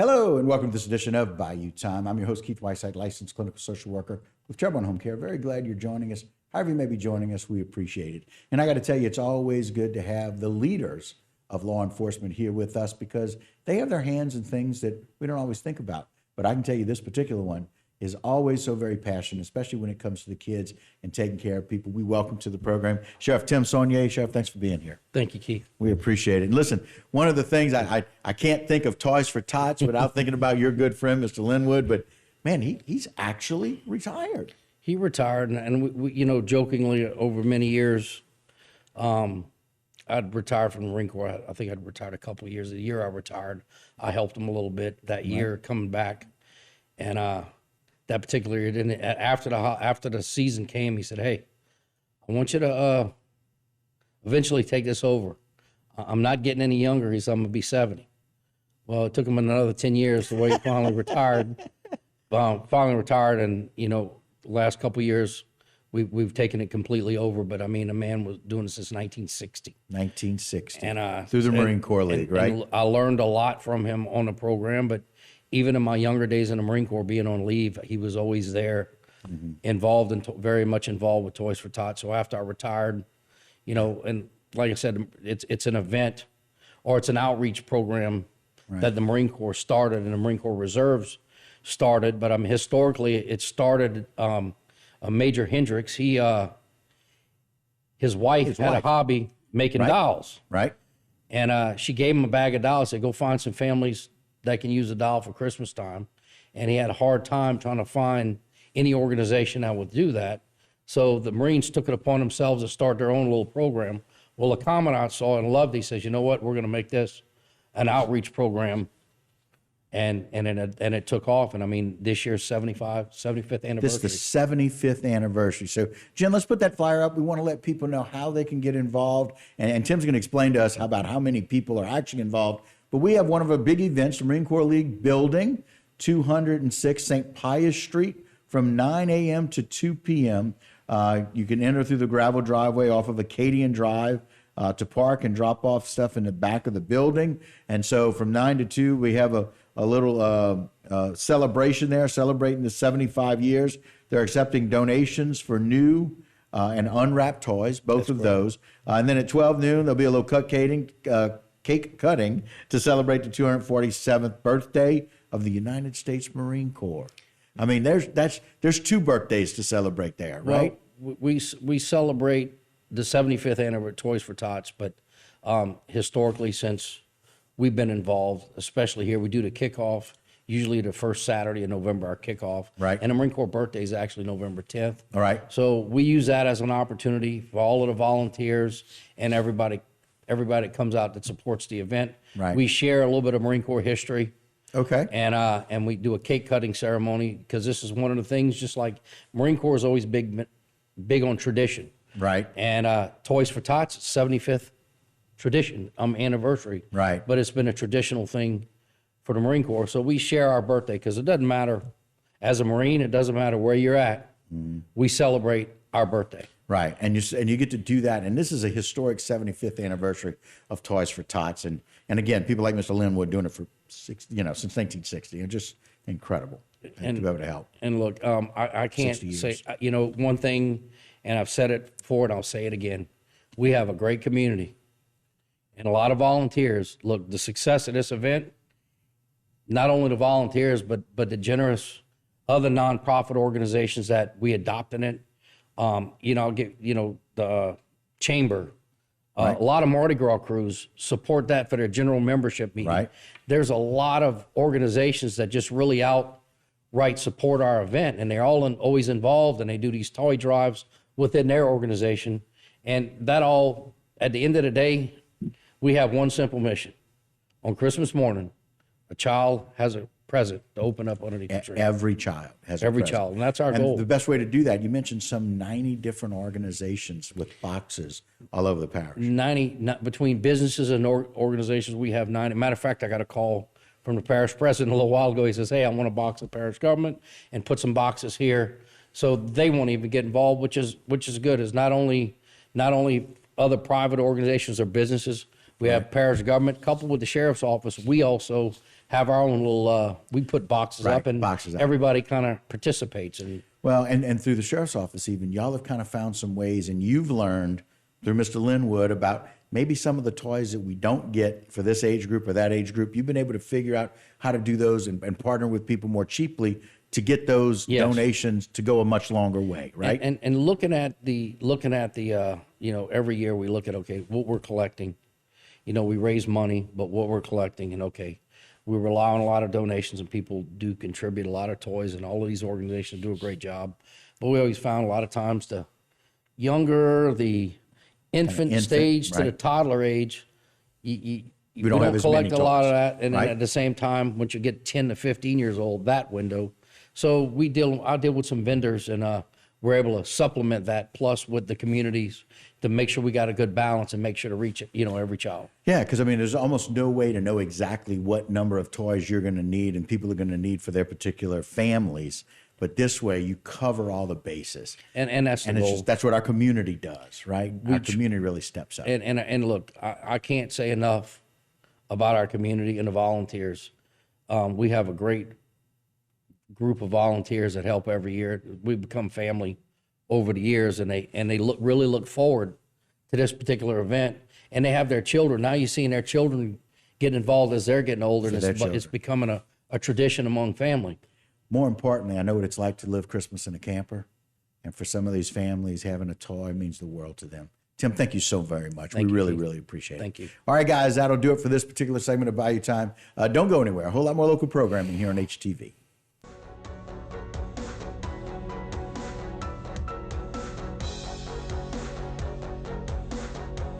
Hello, and welcome to this edition of Bayou Time. I'm your host, Keith Whiteside, licensed clinical social worker with Terrebonne Home Care. Very glad you're joining us. However you may be joining us, we appreciate it. And I got to tell you, it's always good to have the leaders of law enforcement here with us because they have their hands in things that we don't always think about. But I can tell you this particular one is always so very passionate, especially when it comes to the kids and taking care of people. We welcome to the program Sheriff Tim Saunier. Sheriff, thanks for being here. Thank you, Keith. We appreciate it. And listen, one of the things I can't think of Toys for Tots without thinking about your good friend, Mr. Linwood, but man, he's actually retired. He retired, and we jokingly over many years, I'd retired from the Marine Corps. I think I'd retired a couple of years. The year I retired, I helped him a little bit that year coming back. And that particular year, then after the season came, he said, "Hey, I want you to eventually take this over. I'm not getting any younger." He said, "I'm going to be 70. Well, it took him another 10 years the way he finally retired. And, the last couple of years, we've taken it completely over. But, I mean, the man was doing this since 1960. 1960. And, through the Marine Corps League, right? And I learned a lot from him on the program, but even in my younger days in the Marine Corps, being on leave, he was always there, involved and very much involved with Toys for Tots. So after I retired, and like I said, it's an event or it's an outreach program that the Marine Corps started and the Marine Corps Reserves started. But historically, it started a Major Hendricks. His wife had a hobby making dolls. Right. And she gave him a bag of dolls, said, "Go find some families that can use a doll for Christmas time." And he had a hard time trying to find any organization that would do that. So the Marines took it upon themselves to start their own little program. Well, the Commandant saw it and loved it. He says, "You know what? We're going to make this an outreach program." And it took off. And I mean, this year's 75th anniversary. This is the 75th anniversary. So, Jen, let's put that flyer up. We want to let people know how they can get involved. And Tim's going to explain to us about how many people are actually involved. But we have one of our big events, the Marine Corps League building, 206 St. Pius Street, from 9 a.m. to 2 p.m. You can enter through the gravel driveway off of Acadian Drive to park and drop off stuff in the back of the building. And so from 9 to 2, we have a little celebration there, celebrating the 75 years. They're accepting donations for new and unwrapped toys, both of those. And then at 12 noon, there'll be a little cake cutting to celebrate the 247th birthday of the United States Marine Corps. I mean, there's two birthdays to celebrate there, right? Well, we celebrate the 75th anniversary of Toys for Tots, but historically, since we've been involved, especially here, we do the kickoff, usually the first Saturday of November, our kickoff. Right. And the Marine Corps birthday is actually November 10th. All right. So we use that as an opportunity for all of the volunteers and everybody that comes out that supports the event. Right. We share a little bit of Marine Corps history. Okay. And we do a cake cutting ceremony because this is one of the things, just like Marine Corps is always big on tradition. Right. And Toys for Tots, 75th tradition, anniversary. Right. But it's been a traditional thing for the Marine Corps. So we share our birthday because it doesn't matter, as a Marine, it doesn't matter where you're at. We celebrate our birthday. Right, and you get to do that, and this is a historic 75th anniversary of Toys for Tots, and again, people like Mr. Linwood doing it for since 1960, and just incredible to be able to help. And look, I can't say, one thing, and I've said it before, and I'll say it again: we have a great community and a lot of volunteers. Look, the success of this event, not only the volunteers, but the generous other nonprofit organizations that we adopt in it. I'll get, the chamber, a lot of Mardi Gras crews support that for their general membership meeting. Right. There's a lot of organizations that just really outright support our event, and they're all always involved, and they do these toy drives within their organization. And that all, at the end of the day, we have one simple mission. On Christmas morning, a child has a present to open up underneath the tree. Every child has Every a present. child, and that's our goal. The best way to do that, you mentioned some 90 different organizations with boxes all over the parish. 90, between businesses and organizations, we have 90. Matter of fact, I got a call from the parish president a little while ago. He says, "Hey, I want to box the parish government and put some boxes here." So they won't even get involved, which is good. Is not only other private organizations or businesses, We have parish government coupled with the sheriff's office. We also have our own little, we put boxes up and everybody kind of participates. And well, and through the sheriff's office even, y'all have kind of found some ways, and you've learned through Mr. Linwood about maybe some of the toys that we don't get for this age group or that age group. You've been able to figure out how to do those and partner with people more cheaply to get those donations to go a much longer way, right? And looking at the you know, every year we look at, okay, what we're collecting. You know, we raise money, but what we're collecting, and okay, we rely on a lot of donations, and people do contribute a lot of toys, and all of these organizations do a great job. But we always found a lot of times the infant stage to the toddler age, we don't collect a lot of that. And then at the same time, once you get 10 to 15 years old, that window. So I deal with some vendors, and we're able to supplement that plus with the communities to make sure we got a good balance and make sure to reach, you know, every child. Yeah, because I mean, there's almost no way to know exactly what number of toys you're going to need and people are going to need for their particular families. But this way, you cover all the bases, and that's the goal. That's what our community does, right? Our community really steps up. And look, I can't say enough about our community and the volunteers. We have a great group of volunteers that help every year. We've become family over the years, and they really look forward to this particular event. And they have their children. Now you're seeing their children get involved as they're getting older, and it's becoming a tradition among family. More importantly, I know what it's like to live Christmas in a camper. And for some of these families, having a toy means the world to them. Tim, thank you so very much. We really appreciate it. Thank you. All right, guys, that'll do it for this particular segment of Value Time. Don't go anywhere. A whole lot more local programming here on HTV.